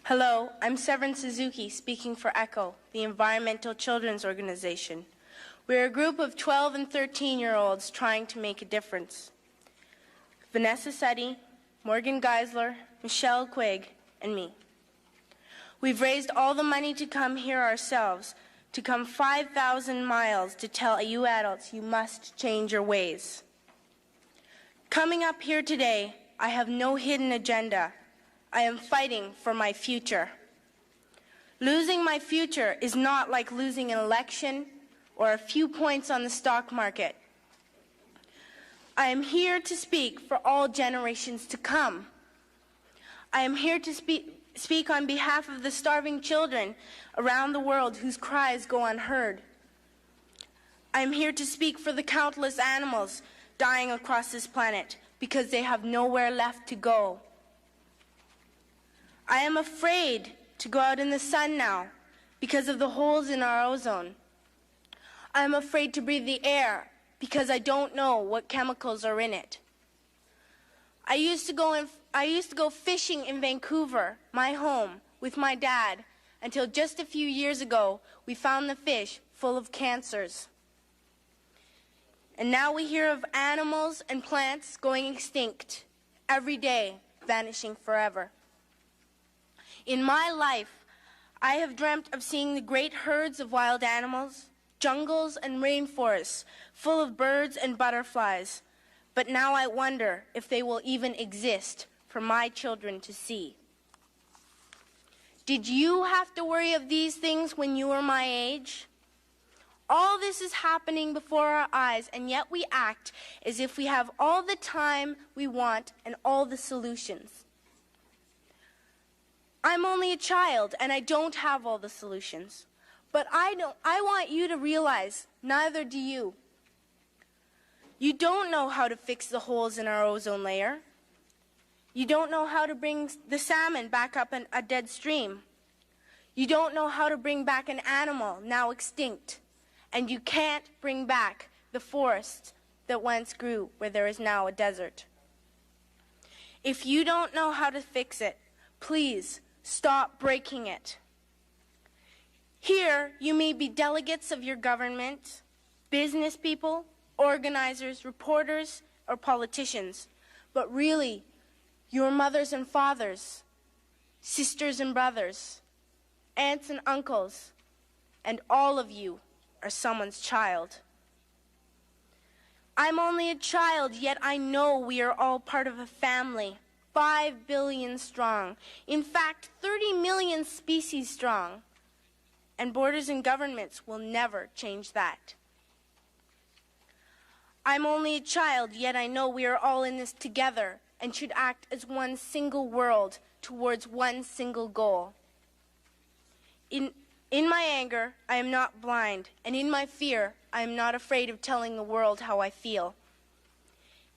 Hello, I'm Severn Suzuki, speaking for ECHO, the Environmental Children's Organization. We're a group of 12 and 13-year-olds trying to make a difference. Vanessa Suddy, Morgan Geisler, Michelle Quigg, and me. We've raised all the money to come here ourselves, to come 5,000 miles to tell you adults you must change your ways. Coming up here today, I have no hidden agenda. I am fighting for my future. Losing my future is not like losing an election or a few points on the stock market. I am here to speak for all generations to come. I am here to speak on behalf of the starving children around the world whose cries go unheard. I am here to speak for the countless animals dying across this planet because they have nowhere left to go. I am afraid to go out in the sun now because of the holes in our ozone. I am afraid to breathe the air because I don't know what chemicals are in it. I used to go fishing in Vancouver, my home, with my dad, until just a few years ago we found the fish full of cancers. And now we hear of animals and plants going extinct every day, vanishing forever. In my life, I have dreamt of seeing the great herds of wild animals, jungles and rainforests full of birds and butterflies. But now I wonder if they will even exist for my children to see. Did you have to worry of these things when you were my age? All this is happening before our eyes, and yet we act as if we have all the time we want and all the solutions. I'm only a child, and I don't have all the solutions. But I want you to realize, neither do you. You don't know how to fix the holes in our ozone layer. You don't know how to bring the salmon back up a dead stream. You don't know how to bring back an animal now extinct. And you can't bring back the forest that once grew where there is now a desert. If you don't know how to fix it, please stop breaking it. Here, you may be delegates of your government, business people, organizers, reporters, or politicians, but really, your mothers and fathers, sisters and brothers, aunts and uncles, and all of you are someone's child. I'm only a child, yet I know we are all part of a family. 5 billion strong. In fact, 30 million species strong. And borders and governments will never change that. I'm only a child, yet I know we are all in this together and should act as one single world towards one single goal. In my anger, I am not blind, and in my fear, I am not afraid of telling the world how I feel.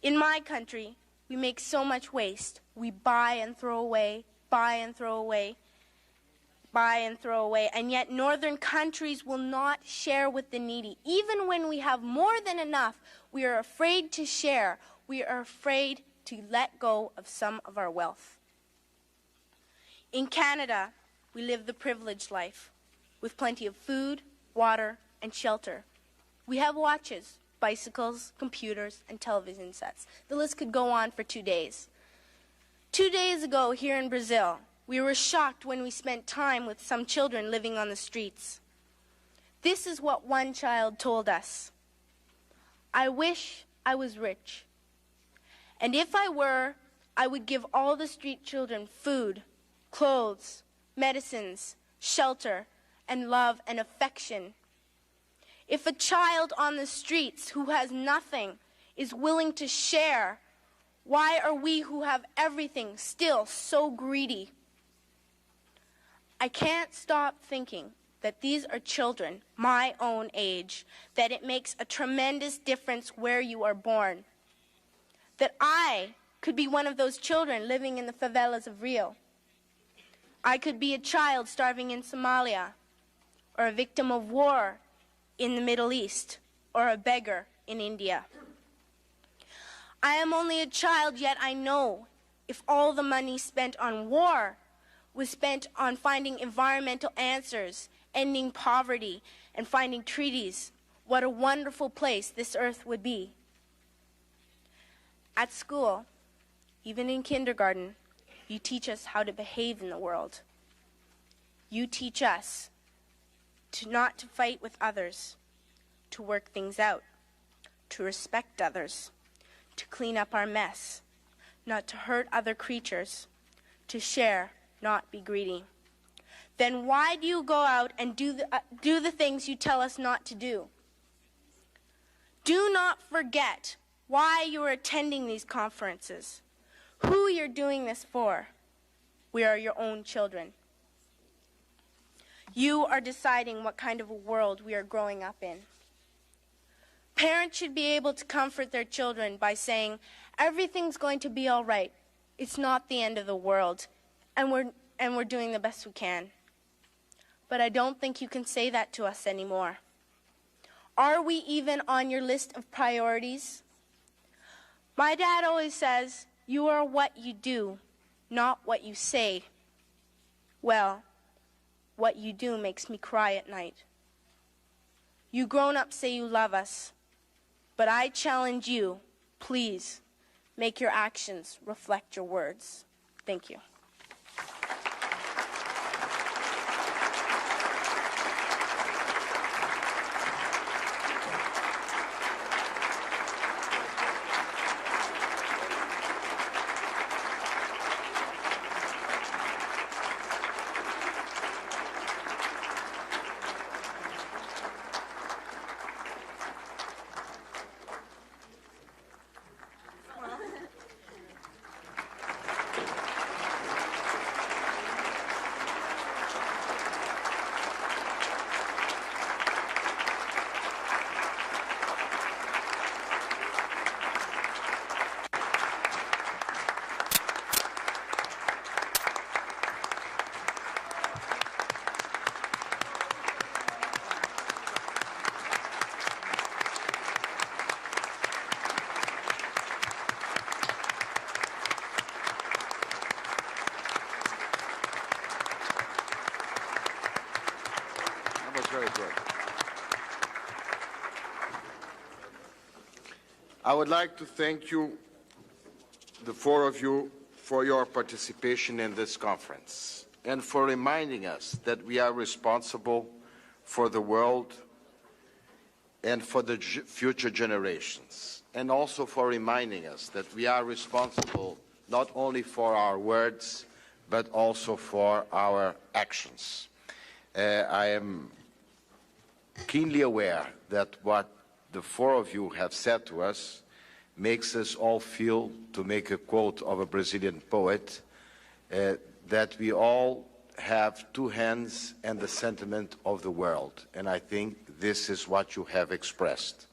In my country, we make so much waste. We buy and throw away, buy and throw away, buy and throw away, and yet northern countries will not share with the needy. Even when we have more than enough, we are afraid to share. We are afraid to let go of some of our wealth. In Canada, we live the privileged life, with plenty of food, water, and shelter. We have watches, bicycles, computers, and television sets. The list could go on for 2 days. 2 days ago, here in Brazil, we were shocked when we spent time with some children living on the streets. This is what one child told us. I wish I was rich. And if I were, I would give all the street children food, clothes, medicines, shelter, and love and affection. If a child on the streets who has nothing is willing to share, why are we who have everything still so greedy? I can't stop thinking that these are children my own age, that it makes a tremendous difference where you are born. That I could be one of those children living in the favelas of Rio. I could be a child starving in Somalia, or a victim of war in the Middle East, or a beggar in India. I am only a child, yet I know if all the money spent on war was spent on finding environmental answers, ending poverty, and finding treaties, what a wonderful place this earth would be. At school, even in kindergarten, you teach us how to behave in the world. You teach us not to fight with others, to work things out, to respect others, to clean up our mess, not to hurt other creatures, to share, not be greedy. Then why do you go out and do the things you tell us not to do? Do not forget why you are attending these conferences, who you're doing this for. We are your own children. You are deciding what kind of a world we are growing up in. Parents should be able to comfort their children by saying, everything's going to be all right. It's not the end of the world, and we're doing the best we can. But I don't think you can say that to us anymore. Are we even on your list of priorities? My dad always says, you are what you do, not what you say. Well, what you do makes me cry at night. You grown-ups say you love us, but I challenge you, please, make your actions reflect your words. Thank you. Very good. I would like to thank you, the four of you, for your participation in this conference and for reminding us that we are responsible for the world and for the future generations, and also for reminding us that we are responsible not only for our words but also for our actions. I am keenly aware that what the four of you have said to us makes us all feel, to make a quote of a Brazilian poet, that we all have two hands and the sentiment of the world. And I think this is what you have expressed.